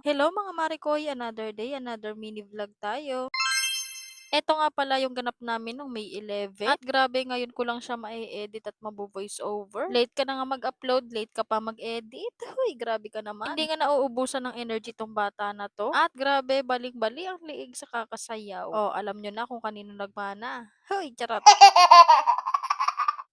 Hello mga Marikoy, another day, another mini vlog tayo. Eto nga pala yung ganap namin nung May 11. At grabe, ngayon ko lang siya ma-edit at mabu-voice over. Late ka na nga mag-upload, late ka pa mag-edit. Huy, grabe ka naman. Hindi nga nauubusan ng energy tong bata na to. At grabe, baling-bali ang liig sa kakasayaw. Oh, alam nyo na kung kanino nagmana. Huy, charot.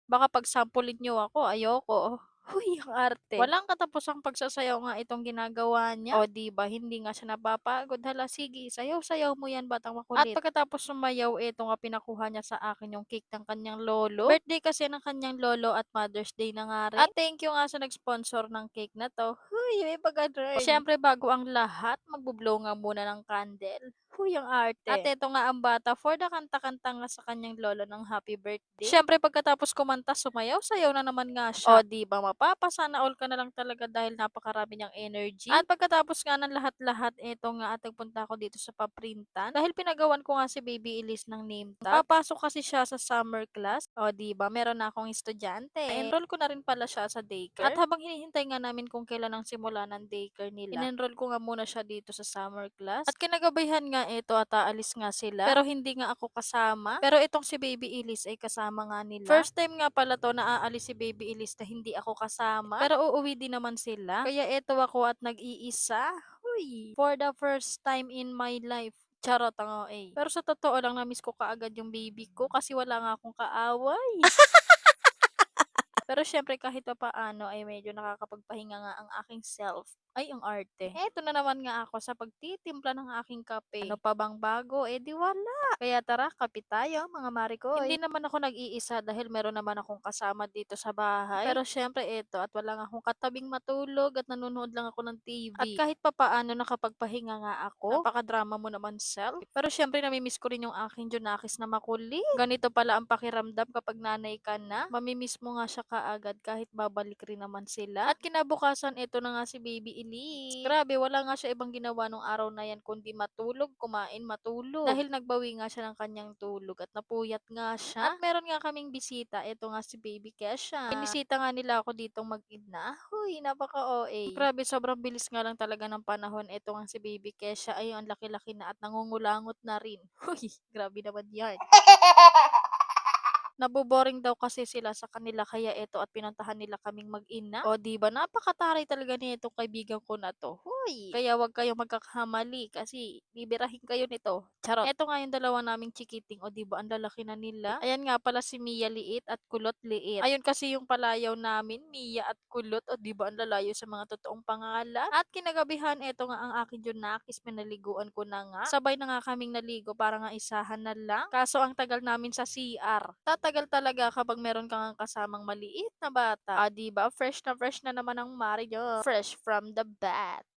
Baka pagsampulin niyo ako, ayoko. Huy, ang arte. Walang katapusang pagsasayaw nga itong ginagawa niya. O, di ba hindi nga siya napapagod. Hala, sige, sayaw-sayaw mo yan, batang makulit. At pagkatapos sumayaw, ito nga pinakuha niya sa akin yung cake ng kanyang lolo. Birthday kasi ng kanyang lolo at Mother's Day na nga rin. At thank you nga sa nag-sponsor ng cake na to. Huy, may pag-adrearn. Siyempre, bago ang lahat, magbublow nga muna ng candle. Huy, ang arte. At ito nga ang bata for the kanta-kanta nga sa kanyang lolo ng happy birthday. Siyempre, pagkatapos kumanta, sumayaw-sayaw na naman nga siya. O, di ba, mapapasana all ka na lang talaga dahil napakarami niyang energy. At pagkatapos nga ng lahat-lahat, ito nga at nagpunta ako dito sa paprintan. Dahil pinagawan ko nga si Baby Elise ng name tag. Papasok kasi siya sa summer class. O, di ba, meron na akong estudyante. Enroll ko na rin pala siya sa daycare. At habang hinihintay nga namin kung kailan ang simula ng daycare nila, in-enroll ko nga muna siya dito sa summer class. At kinagabihan nga ito at aalis nga sila. Pero hindi nga ako kasama. Pero itong si Baby Elise ay kasama nga nila. First time nga pala to na aalis si Baby Elise na hindi ako kasama. Pero uuwi din naman sila. Kaya eto ako at nag-iisa. Huy! For the first time in my life. Charot ang OA. Pero sa totoo lang, na-miss ko kaagad yung baby ko kasi wala nga akong kaaway. Pero syempre kahit papaano ay medyo nakakapagpahinga nga ang aking self. Ay, ang arte. Eto na naman nga ako sa pagtitimpla ng aking kape. Ano pa bang bago? Eh di wala. Kaya tara, kape tayo mga marikoy. Hindi naman ako nag-iisa dahil meron naman akong kasama dito sa bahay. Pero syempre eto, at wala nga akong katabing matulog at nanonood lang ako ng TV. At kahit papaano nakapagpahinga nga ako. Napaka-drama mo naman, self. Pero syempre namimiss ko rin yung aking Junakis na makulit. Ganito pala ang pakiramdam kapag nanay ka na. Mamimiss mo nga siya kaagad kahit babalik rin naman sila. At kinabukasan, ito na nga si Baby Elise. Grabe, wala nga siya ibang ginawa nung araw na yan kundi matulog, kumain, matulog. Dahil nagbawi nga siya ng kanyang tulog at napuyat nga siya. At meron nga kaming bisita. Ito nga si Baby Kesha. Binisita nga nila ako ditong mag-ina. Huy, napaka-OA. Grabe, sobrang bilis nga lang talaga ng panahon. Ito nga si Baby Kesha ay ang laki-laki na at nangungulangot na rin. Huy, grabe naman yan. Naboboring daw kasi sila sa kanila kaya eto at pinuntahan nila kaming mag-ina. O di ba napakataray talaga nitong kaibigan ko na to. Hoy, kaya wag kayong magkakamali kasi bibirahin kayo nito. Charot. Eto nga yung dalawa naming chikiting, o di ba ang lalaki na nila. Ayan nga pala si Mia liit at Kulot liit. Ayun kasi yung palayaw namin, Mia at Kulot, o di ba ang lalayo sa mga totoong pangalan. At kinagabihan, eto nga ang aking Junakis, pinaliguan ko na nga. Sabay na nga kaming naligo para nga isahan na lang. Kaso ang tagal namin sa CR. Tatagal talaga kapag meron kang kasamang maliit na bata. Ah, di ba? Fresh na naman ang Mario. Fresh from the bat.